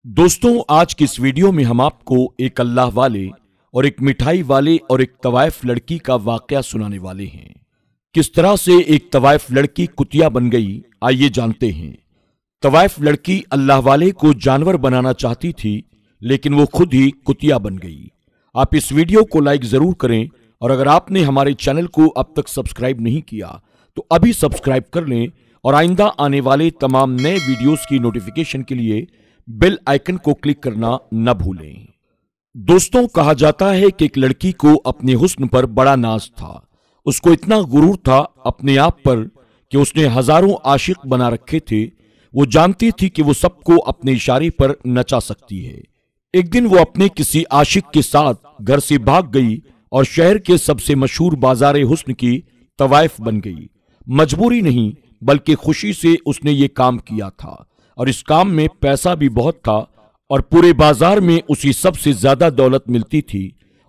दोस्तों, आज की इस वीडियो में हम आपको एक अल्लाह वाले और एक मिठाई वाले और एक तवाइफ लड़की का वाकया सुनाने वाले हैं। किस तरह से एक तवाइफ लड़की कुतिया बन गई, आइए जानते हैं। तवाइफ लड़की अल्लाह वाले को जानवर बनाना चाहती थी, लेकिन वो खुद ही कुतिया बन गई। आप इस वीडियो को लाइक जरूर करें और अगर आपने हमारे चैनल को अब तक सब्सक्राइब नहीं किया तो अभी सब्सक्राइब कर लें और आइंदा आने वाले तमाम नए वीडियोस की नोटिफिकेशन के लिए बेल आइकन को क्लिक करना न भूलें। दोस्तों, कहा जाता है कि एक लड़की को अपने हुस्न पर बड़ा नाज था। उसको इतना गुरूर था अपने आप पर कि उसने हजारों आशिक बना रखे थे। वो जानती थी कि वो सबको अपने इशारे पर नचा सकती है। एक दिन वो अपने किसी आशिक के साथ घर से भाग गई और शहर के सबसे मशहूर बाजार हुस्न की तवाइफ बन गई। मजबूरी नहीं बल्कि खुशी से उसने ये काम किया था और इस काम में पैसा भी बहुत था और पूरे बाजार में उसी सबसे ज्यादा दौलत मिलती थी।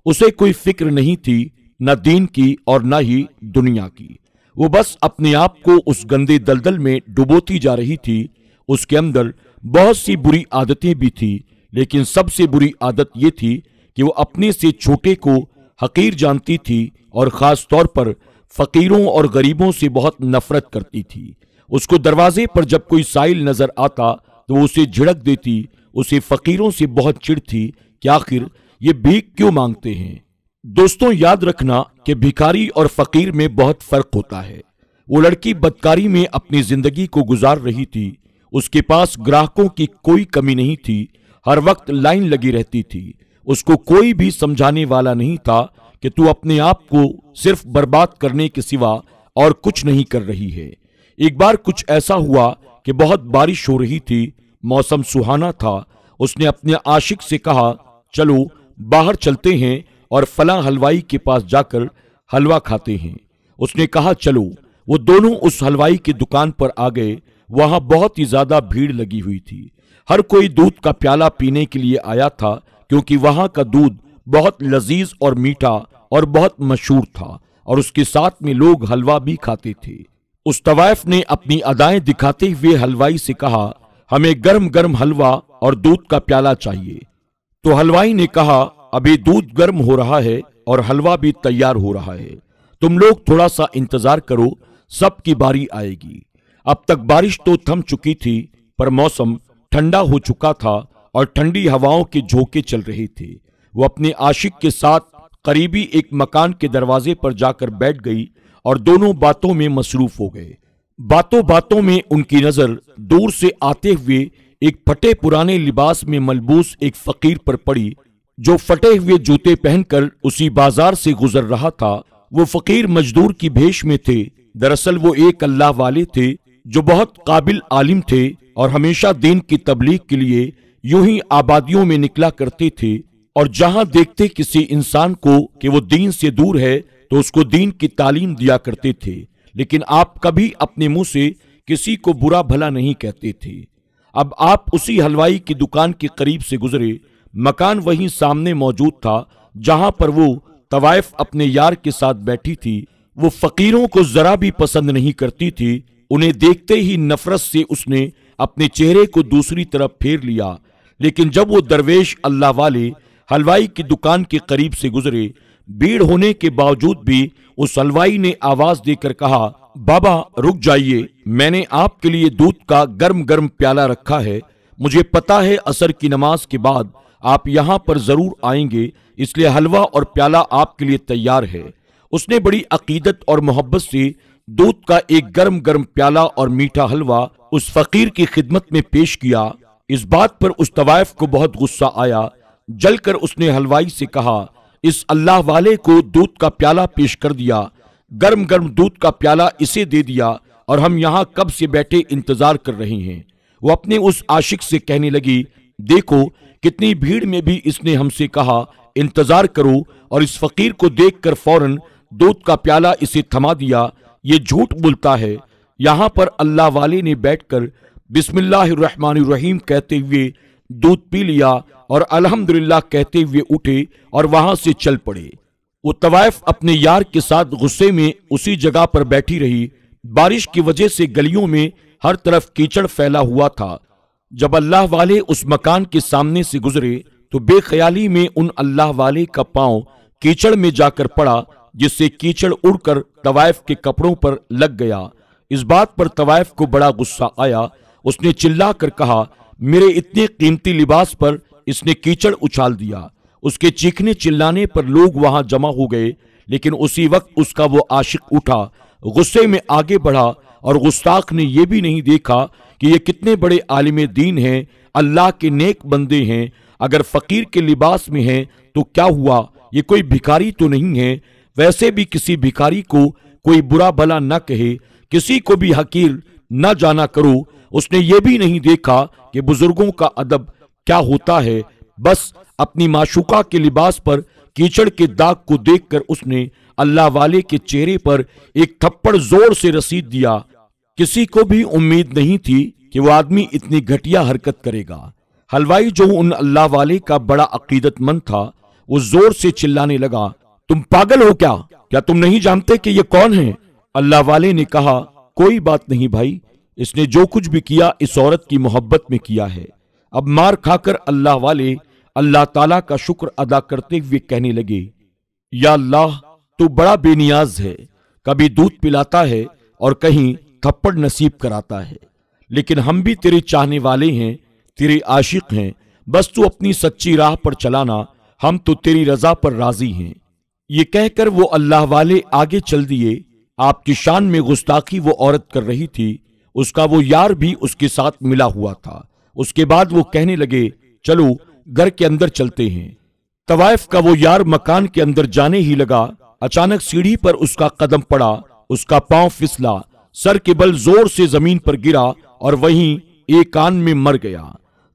उसे कोई फिक्र नहीं थी, न दीन की और न ही दुनिया की। वो बस अपने आप को उस गंदे दलदल में डुबोती जा रही थी। उसके अंदर बहुत सी बुरी आदतें भी थी, लेकिन सबसे बुरी आदत ये थी कि वो अपने से छोटे को हकीर जानती थी और खास तौर पर फकीरों और गरीबों से बहुत नफरत करती थी। उसको दरवाजे पर जब कोई साइल नजर आता तो वो उसे झिड़क देती। उसे फकीरों से बहुत चिढ़ थी कि आखिर ये भीख क्यों मांगते हैं। दोस्तों, याद रखना कि भिखारी और फकीर में बहुत फर्क होता है। वो लड़की बदकारी में अपनी जिंदगी को गुजार रही थी। उसके पास ग्राहकों की कोई कमी नहीं थी, हर वक्त लाइन लगी रहती थी। उसको कोई भी समझाने वाला नहीं था कि तू अपने आप को सिर्फ बर्बाद करने के सिवा और कुछ नहीं कर रही है। एक बार कुछ ऐसा हुआ कि बहुत बारिश हो रही थी, मौसम सुहाना था। उसने अपने आशिक से कहा, चलो बाहर चलते हैं और फलां हलवाई के पास जाकर हलवा खाते हैं। उसने कहा चलो। वो दोनों उस हलवाई की दुकान पर आ गए। वहां बहुत ही ज्यादा भीड़ लगी हुई थी। हर कोई दूध का प्याला पीने के लिए आया था, क्योंकि वहां का दूध बहुत लजीज और मीठा और बहुत मशहूर था और उसके साथ में लोग हलवा भी खाते थे। उस तवाइफ ने अपनी अदाएं दिखाते हुए हलवाई से कहा, हमें गर्म गर्म हलवा और दूध का प्याला चाहिए। तो हलवाई ने कहा, अभी दूध गर्म हो रहा है और हलवा भी तैयार हो रहा है, तुम लोग थोड़ा सा इंतजार करो, सबकी बारी आएगी। अब तक बारिश तो थम चुकी थी, पर मौसम ठंडा हो चुका था और ठंडी हवाओं के झोंके चल रहे थे। वो अपने आशिक के साथ करीबी एक मकान के दरवाजे पर जाकर बैठ गई और दोनों बातों में मसरूफ हो गए। बातों बातों में उनकी नजर दूर से आते हुए एक फटे पुराने लिबास में मलबूस एक फकीर पर पड़ी, जो फटे हुए जूते पहनकर उसी बाजार से गुजर रहा था। वो फकीर मजदूर की भेष में थे। दरअसल वो एक अल्लाह वाले थे जो बहुत काबिल आलिम थे और हमेशा दीन की तबलीग के लिए यूं ही आबादियों में निकला करते थे और जहां देखते किसी इंसान को कि वो दीन से दूर है तो उसको दीन की तालीम दिया करते थे। लेकिन आप कभी अपने मुंह से किसी को बुरा भला नहीं कहते थे। अब आप उसी हलवाई की दुकान के करीब से गुजरे। मकान वहीं सामने मौजूद था जहां पर वो तवाइफ अपने यार के साथ बैठी थी। वो फकीरों को जरा भी पसंद नहीं करती थी। उन्हें देखते ही नफरत से उसने अपने चेहरे को दूसरी तरफ फेर लिया। लेकिन जब वो दरवेश अल्लाह वाले हलवाई की दुकान के करीब से गुजरे, भीड़ होने के बावजूद भी उस हलवाई ने आवाज देकर कहा, बाबा रुक जाइए, मैंने आपके लिए दूध का गर्म गर्म प्याला रखा है। मुझे पता है असर की नमाज के बाद आप यहाँ पर जरूर आएंगे, इसलिए हलवा और प्याला आपके लिए तैयार है। उसने बड़ी अकीदत और मोहब्बत से दूध का एक गर्म गर्म प्याला और मीठा हलवा उस फकीर की खिदमत में पेश किया। इस बात पर उस तवाइफ को बहुत गुस्सा आया। जलकर उसने हलवाई से कहा, इस अल्लाह वाले को दूध का प्याला पेश कर दिया, गर्म गर्म दूध का प्याला इसे दे दिया और हम यहाँ कब से बैठे इंतजार कर रहे हैं। वो अपने उस आशिक से कहने लगी, देखो कितनी भीड़ में भी इसने हमसे कहा इंतजार करो और इस फकीर को देखकर फौरन दूध का प्याला इसे थमा दिया। ये झूठ बोलता है। यहाँ पर अल्लाह वाले ने बैठकर बिस्मिल्लाहिर्रहमानिर्रहीम कहते हुए दूध पी लिया और अल्हम्दुलिल्लाह कहते हुए उठे और वहां से चल पड़े। वो तवाइफ अपने यार के साथ गुस्से में उसी जगह पर बैठी रही। बारिश की वजह से गलियों में हर तरफ कीचड़ फैला हुआ था। जब अल्लाह वाले उस मकान के सामने से गुजरे तो बेख्याली में उन अल्लाह वाले का पांव कीचड़ में जाकर पड़ा, जिससे कीचड़ उड़कर तवाइफ के कपड़ों पर लग गया। इस बात पर तवाइफ को बड़ा गुस्सा आया। उसने चिल्ला कर कहा, मेरे इतने कीमती लिबास पर इसने कीचड़ उछाल दिया। उसके चीखने चिल्लाने पर लोग वहां जमा हो गए, लेकिन उसी वक्त उसका वो आशिक उठा, गुस्से में आगे बढ़ा और गुस्ताख ने यह भी नहीं देखा कि ये कितने बड़े आलिम दीन हैं, अल्लाह के नेक बंदे हैं। अगर फकीर के लिबास में हैं तो क्या हुआ, ये कोई भिखारी तो नहीं है। वैसे भी किसी भिखारी को कोई बुरा भला न कहे, किसी को भी हकीर न जाना करो। उसने ये भी नहीं देखा कि बुजुर्गों का अदब क्या होता है। बस अपनी माशूका के लिबास पर कीचड़ के दाग को देखकर उसने अल्लाह वाले के चेहरे पर एक थप्पड़ जोर से रसीद दिया। किसी को भी उम्मीद नहीं थी कि वो आदमी इतनी घटिया हरकत करेगा। हलवाई जो उन अल्लाह वाले का बड़ा अकीदतमंद था, वो जोर से चिल्लाने लगा, तुम पागल हो क्या? क्या तुम नहीं जानते कि ये कौन है? अल्लाह वाले ने कहा, कोई बात नहीं भाई, इसने जो कुछ भी किया इस औरत की मोहब्बत में किया है। अब मार खाकर अल्लाह वाले अल्लाह ताला का शुक्र अदा करते हुए कहने लगे, या अल्लाह, तू बड़ा बेनियाज है, कभी दूध पिलाता है और कहीं थप्पड़ नसीब कराता है, लेकिन हम भी तेरे चाहने वाले हैं, तेरे आशिक हैं। बस तू अपनी सच्ची राह पर चलाना, हम तो तेरी रजा पर राजी हैं। ये कहकर वो अल्लाह वाले आगे चल दिए। आपकी शान में गुस्ताखी वो औरत कर रही थी, उसका वो यार भी उसके साथ मिला हुआ था। उसके बाद वो कहने लगे, चलो घर के अंदर चलते हैं। तवाइफ का वो यार मकान के अंदर जाने ही लगा। अचानक सीढ़ी पर उसका कदम पड़ा, उसका पांव फिसला, सर के बल जोर से जमीन पर गिरा और वहीं एक कान में मर गया।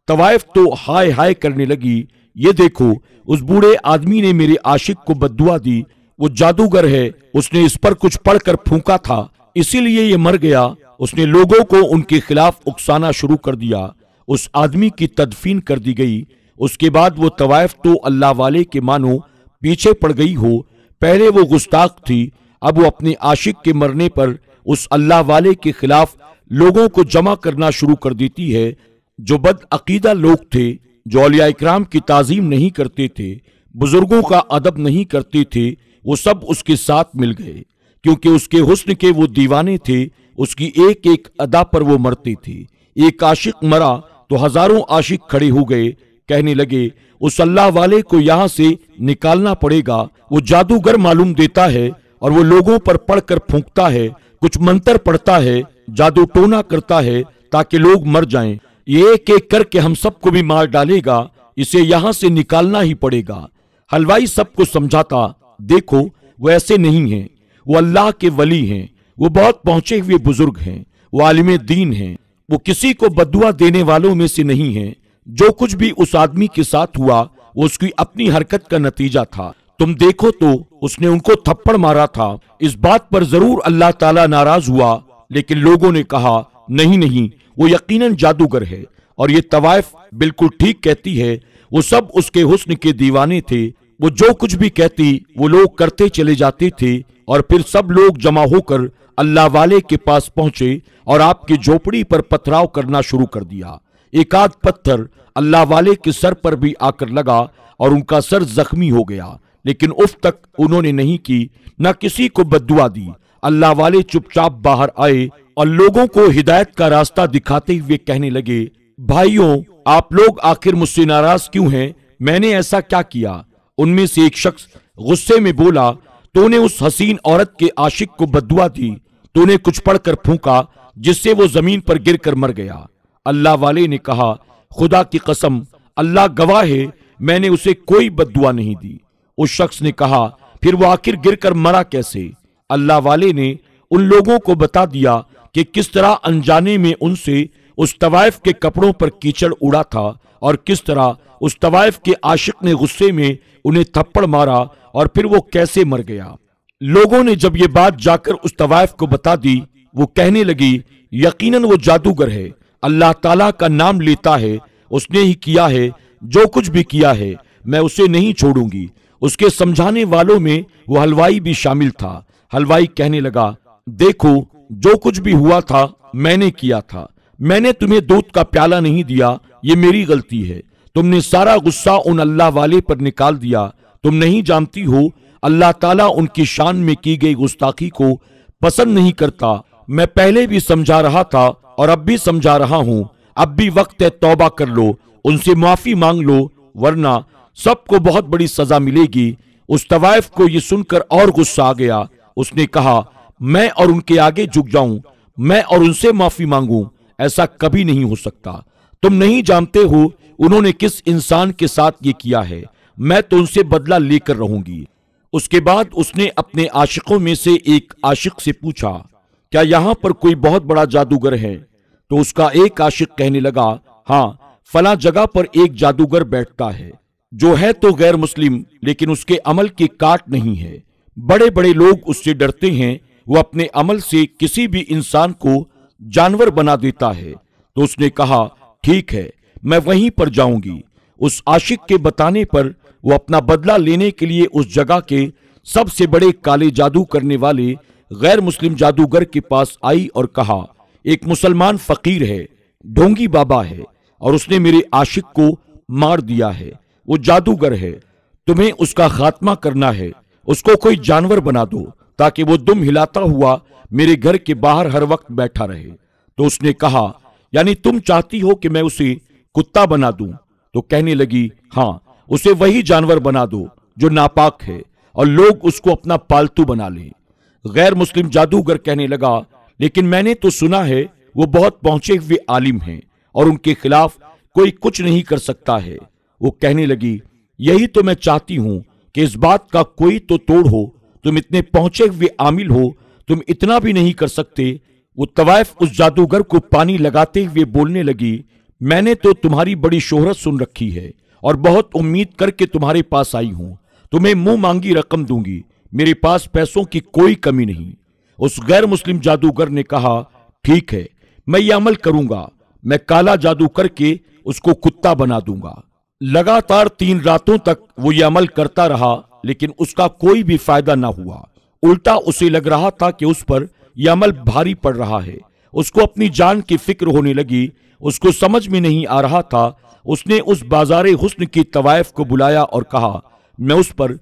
तवाइफ तो हाय हाय करने लगी, ये देखो, उस बूढ़े आदमी ने मेरे आशिक को बद्दुआ दी। वो जादूगर है, उसने इस पर कुछ पढ़कर फूंका था, इसीलिए ये मर गया। उसने लोगों को उनके खिलाफ उकसाना शुरू कर दिया। उस आदमी की तदफीन कर दी गई। उसके बाद वो तवाइफ तो अल्लाह वाले के मानो पीछे पड़ गई हो। पहले वो गुस्ताख थी, अब वो अपने आशिक के मरने पर उस अल्लाह वाले के खिलाफ लोगों को जमा करना शुरू कर देती है। जो बदअकीदा लोग थे, जो औलिया इकराम की ताजीम नहीं करते थे, बुजुर्गों का अदब नहीं करते थे, वो सब उसके साथ मिल गए, क्योंकि उसके हुस्न के वो दीवाने थे। उसकी एक एक अदा पर वो मरते थे। एक आशिक मरा तो हजारों आशिक खड़े हो गए, कहने लगे, उस अल्लाह वाले को यहां से निकालना पड़ेगा। वो जादूगर मालूम देता है और वो लोगों पर पढ़कर फूंकता है, कुछ मंत्र पढ़ता है, जादू टोना करता है ताकि लोग मर जाएं। ये एक एक करके हम सबको भी मार डालेगा, इसे यहां से निकालना ही पड़ेगा। हलवाई सबको समझाता, देखो वो ऐसे नहीं है, वो अल्लाह के वली हैं, वो बहुत पहुंचे हुए बुजुर्ग हैं, वो आलिम दीन हैं, वो किसी को बद्दुआ देने वालों में से नहीं है। जो कुछ भी उस आदमी के साथ हुआ वो उसकी अपनी हरकत का नतीजा था। तुम देखो तो उसने उनको थप्पड़ मारा था। इस बात पर जरूर अल्लाह ताला नाराज हुआ, लेकिन लोगों ने कहा, नहीं नहीं, वो यकीनन जादूगर है और ये तवाइफ बिल्कुल ठीक कहती है। वो सब उसके हुस्न के दीवाने थे। वो जो कुछ भी कहती वो लोग करते चले जाते थे और फिर सब लोग जमा होकर अल्लाह वाले के पास पहुंचे और आपकी झोपड़ी पर पथराव करना शुरू कर दिया। एक आध पत्थर अल्लाह वाले के सर पर भी आकर लगा और उनका सर जख्मी हो गया, लेकिन उफ तक उन्होंने नहीं की, न किसी को बद्दुआ दी। अल्लाह वाले चुपचाप बाहर आए और लोगों को हिदायत का रास्ता दिखाते हुए कहने लगे, भाइयों, आप लोग आखिर मुझसे नाराज क्यों हैं? मैंने ऐसा क्या किया? उनमें से एक शख्स गुस्से में बोला, तूने उस हसीन औरत के आशिक को बद्दुआ दी, तूने कुछ पढ़कर फूंका जिससे वो जमीन पर गिरकर मर गया। अल्लाह वाले ने कहा, खुदा की कसम, अल्लाह गवाह है, मैंने उसे कोई बद्दुआ नहीं दी। उस शख्स ने कहा, फिर वो आखिर गिरकर मरा कैसे? अल्लाह वाले ने उन लोगों को बता दिया कि किस तरह अनजाने में उनसे उस तवाइफ के कपड़ों पर कीचड़ उड़ा था और किस तरह उस तवाइफ के आशिक ने गुस्से में उन्हें थप्पड़ मारा और फिर वो कैसे मर गया। लोगों ने जब ये बात जाकर उस तवाइफ को बता दी, वो कहने लगी, यकीनन वो जादूगर है, अल्लाह ताला का नाम लेता है, उसने ही किया है, जो कुछ भी किया है मैं उसे नहीं छोड़ूंगी। उसके समझाने वालों में वो हलवाई भी शामिल था। हलवाई कहने लगा, देखो, जो कुछ भी हुआ था मैंने किया था, میں نے تمہیں دودھ کا پیالہ نہیں دیا، یہ میری غلطی ہے۔ تم نے سارا غصہ ان اللہ والے پر نکال دیا۔ تم نہیں جانتی ہو اللہ تعالیٰ ان کی شان میں کی گئی گستاخی کو پسند نہیں کرتا۔ میں پہلے بھی سمجھا رہا تھا اور اب بھی سمجھا رہا ہوں، اب بھی وقت ہے، توبہ کر لو، ان سے معافی مانگ لو، ورنہ سب کو بہت بڑی سزا ملے گی۔ اس طوائف کو یہ سن کر اور غصہ آ گیا۔ اس نے کہا، میں اور ان کے آگے جھک جاؤں، میں اور ان سے معافی مانگوں؟ ایسا کبھی نہیں ہو سکتا۔ تم نہیں جانتے ہو انہوں نے کس انسان کے ساتھ یہ کیا ہے، میں تو ان سے بدلہ لے کر رہوں گی۔ اس کے بعد اس نے اپنے عاشقوں میں سے ایک عاشق سے پوچھا، کیا یہاں پر کوئی بہت بڑا جادوگر ہے؟ تو اس کا ایک عاشق کہنے لگا، ہاں، فلاں جگہ پر ایک جادوگر بیٹھتا ہے، جو ہے تو غیر مسلم لیکن اس کے عمل کی کاٹ نہیں ہے۔ بڑے بڑے لوگ اس سے ڈرتے ہیں، وہ اپنے عمل سے کسی بھی انسان کو جانور بنا دیتا ہے۔ تو اس نے کہا، ٹھیک ہے، میں وہیں پر جاؤں گی۔ اس عاشق کے بتانے پر وہ اپنا بدلہ لینے کے لیے اس جگہ کے سب سے بڑے کالے جادو کرنے والے غیر مسلم جادوگر کے پاس آئی اور کہا، ایک مسلمان فقیر ہے، ڈھونگی بابا ہے، اور اس نے میرے عاشق کو مار دیا ہے، وہ جادوگر ہے، تمہیں اس کا خاتمہ کرنا ہے، اس کو کوئی جانور بنا دو تاکہ وہ دم ہلاتا ہوا میرے گھر کے باہر ہر وقت بیٹھا رہے۔ تو اس نے کہا، یعنی تم چاہتی ہو کہ میں اسے کتا بنا دوں؟ تو کہنے لگی، ہاں، اسے وہی جانور بنا دو جو ناپاک ہے، اور لوگ اس کو اپنا پالتو بنا لیں۔ غیر مسلم جادوگر کہنے لگا، لیکن میں نے تو سنا ہے وہ بہت پہنچے ہوئے عالم ہیں اور ان کے خلاف کوئی کچھ نہیں کر سکتا ہے۔ وہ کہنے لگی، یہی تو میں چاہتی ہوں کہ اس بات کا کوئی تو توڑ ہو، تم اتنے پہنچے ہوئے عامل ہو، تم اتنا بھی نہیں کر سکتے؟ وہ طوائف اس جادوگر کو پانی لگاتے ہوئے بولنے لگی، میں نے تو تمہاری بڑی شہرت سن رکھی ہے اور بہت امید کر کے تمہارے پاس آئی ہوں، تمہیں منہ مانگی رقم دوں گی، میرے پاس پیسوں کی کوئی کمی نہیں۔ اس غیر مسلم جادوگر نے کہا، ٹھیک ہے، میں یہ عمل کروں گا، میں کالا جادو کر کے اس کو کتا بنا دوں گا۔ لگاتار 3 راتوں تک وہ یہ عمل کرتا رہا، لیکن اس کا کوئی بھی فائدہ نہ ہوا، الٹا اسے لگ رہا تھا کہ اس پر یہ عمل بھاری پڑ رہا ہے۔ اس کو اپنی جان کی فکر ہونے لگی، اس کو سمجھ میں نہیں آ رہا تھا۔ اس نے اس بازار حسن کی طوائف کو بلایا اور کہا، میں اس پر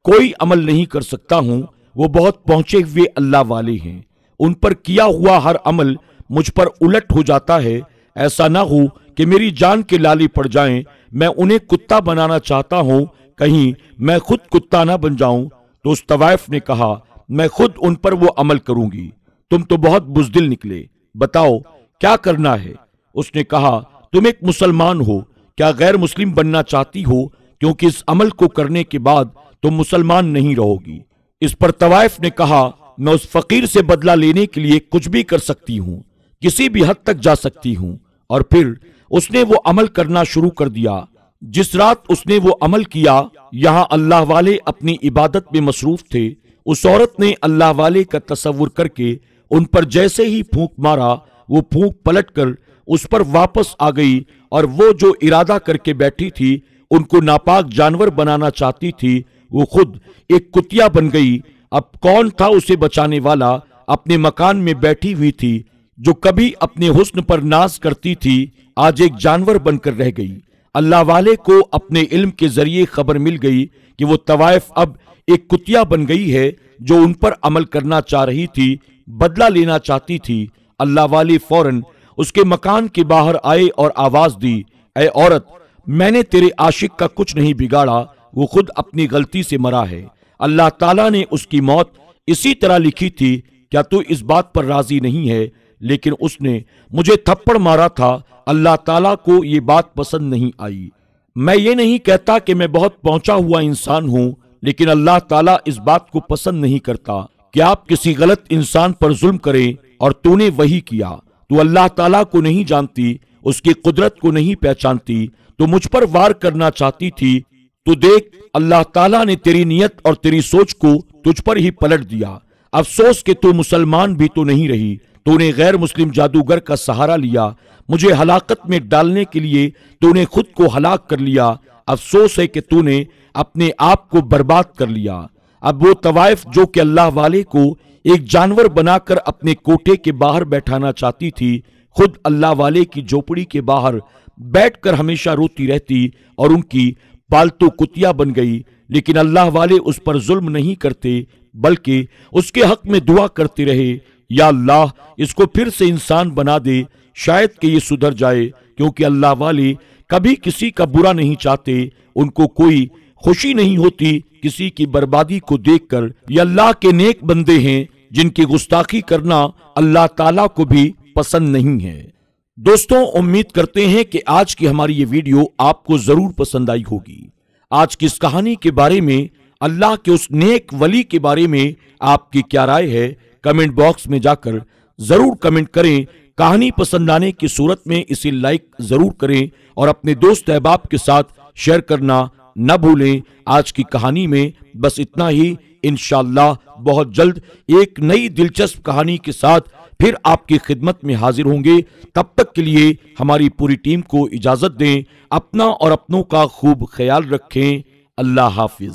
کوئی عمل نہیں کر سکتا ہوں، وہ بہت پہنچے ہوئے اللہ والے ہیں، ان پر کیا ہوا ہر عمل مجھ پر الٹ ہو جاتا ہے، ایسا نہ ہو کہ میری جان کے لالے پڑ جائیں، میں انہیں کتا بنانا چاہتا ہوں، کہیں میں خود کتا نہ بن جاؤں۔ تو اس طوائف نے کہا، میں خود ان پر وہ عمل کروں گی، تم تو بہت بزدل نکلے، بتاؤ کیا کرنا ہے؟ اس نے کہا، تم ایک مسلمان ہو، کیا غیر مسلم بننا چاہتی ہو؟ کیونکہ اس عمل کو کرنے کے بعد تم مسلمان نہیں رہو گی۔ اس پر طوائف نے کہا، میں اس فقیر سے بدلہ لینے کے لیے کچھ بھی کر سکتی ہوں، کسی بھی حد تک جا سکتی ہوں۔ اور پھر اس نے وہ عمل کرنا شروع کر دیا۔ جس رات اس نے وہ عمل کیا، یہاں اللہ والے اپنی عبادت میں مصروف تھے، اس عورت نے اللہ والے کا تصور کر کے ان پر جیسے ہی پھونک مارا، وہ پھونک پلٹ کر اس پر واپس آ گئی، اور وہ جو ارادہ کر کے بیٹھی تھی، ان کو ناپاک جانور بنانا چاہتی تھی، وہ خود ایک کتیا بن گئی۔ اب کون تھا اسے بچانے والا؟ اپنے مکان میں بیٹھی ہوئی تھی، جو کبھی اپنے حسن پر ناز کرتی تھی، آج ایک جانور بن کر رہ گئی۔ اللہ والے کو اپنے علم کے ذریعے خبر مل گئی کہ وہ طوائف اب ایک کتیا بن گئی ہے، جو ان پر عمل کرنا چاہ رہی تھی، بدلہ لینا چاہتی تھی۔ اللہ والے فوراً اس کے مکان کے باہر آئے اور آواز دی، اے عورت، میں نے تیرے عاشق کا کچھ نہیں بگاڑا، وہ خود اپنی غلطی سے مرا ہے، اللہ تعالیٰ نے اس کی موت اسی طرح لکھی تھی، کیا تو اس بات پر راضی نہیں ہے؟ لیکن اس نے مجھے تھپڑ مارا تھا، اللہ تعالیٰ کو یہ بات پسند نہیں آئی۔ میں یہ نہیں کہتا کہ میں بہت پہنچا ہوا انسان ہوں، لیکن اللہ تعالیٰ اس بات کو پسند نہیں کرتا کہ آپ کسی غلط انسان پر ظلم کریں، اور تو نے وہی کیا۔ تو اللہ تعالیٰ کو نہیں جانتی، اس کی قدرت کو نہیں پہچانتی، تو مجھ پر وار کرنا چاہتی تھی، تو دیکھ اللہ تعالیٰ نے تیری نیت اور تیری سوچ کو تجھ پر ہی پلٹ دیا۔ افسوس کہ تو مسلمان بھی تو نہیں رہی، تو نے غیر مسلم جادوگر کا سہارا لیا، مجھے ہلاکت میں ڈالنے کے لیے تو نے خود کو ہلاک کر لیا۔ افسوس ہے کہ تو نے اپنے آپ کو برباد کر لیا۔ اب وہ طوائف جو کہ اللہ والے کو ایک جانور بنا کر اپنے کوٹھے کے باہر بیٹھانا چاہتی تھی، खुद अल्लाह वाले की झोपड़ी के बाहर बैठकर हमेशा रोती रहती और उनकी पालतू कुतिया बन गई, लेकिन अल्लाह वाले उस पर जुल्म नहीं करते बल्कि उसके हक में दुआ करते रहे, या अल्लाह इसको फिर से इंसान बना दे, शायद कि ये सुधर जाए, क्योंकि अल्लाह वाले कभी किसी का बुरा नहीं चाहते, उनको कोई खुशी नहीं होती किसी की बर्बादी को देखकर। ये अल्लाह के नेक बंदे हैं जिनकी गुस्ताखी करना अल्लाह ताला को भी पसंद नहीं है। दोस्तों, उम्मीद करते हैं कि आज की हमारी ये वीडियो आपको जरूर पसंद आई होगी। आज की इस कहानी के बारे में, अल्लाह के उस नेक वली के बारे में आपकी क्या राय है, कमेंट बॉक्स में जाकर जरूर कमेंट करें। कहानी पसंद आने की सूरत में इसे लाइक जरूर करें और अपने दोस्त अहबाब के साथ शेयर करना न भूलें। आज की कहानी में बस इतना ही। इंशाअल्लाह बहुत जल्द एक नई दिलचस्प कहानी के साथ फिर आपकी खिदमत में हाजिर होंगे। तब तक के लिए हमारी पूरी टीम को इजाजत दें। अपना और अपनों का खूब ख्याल रखें। अल्लाह हाफिज।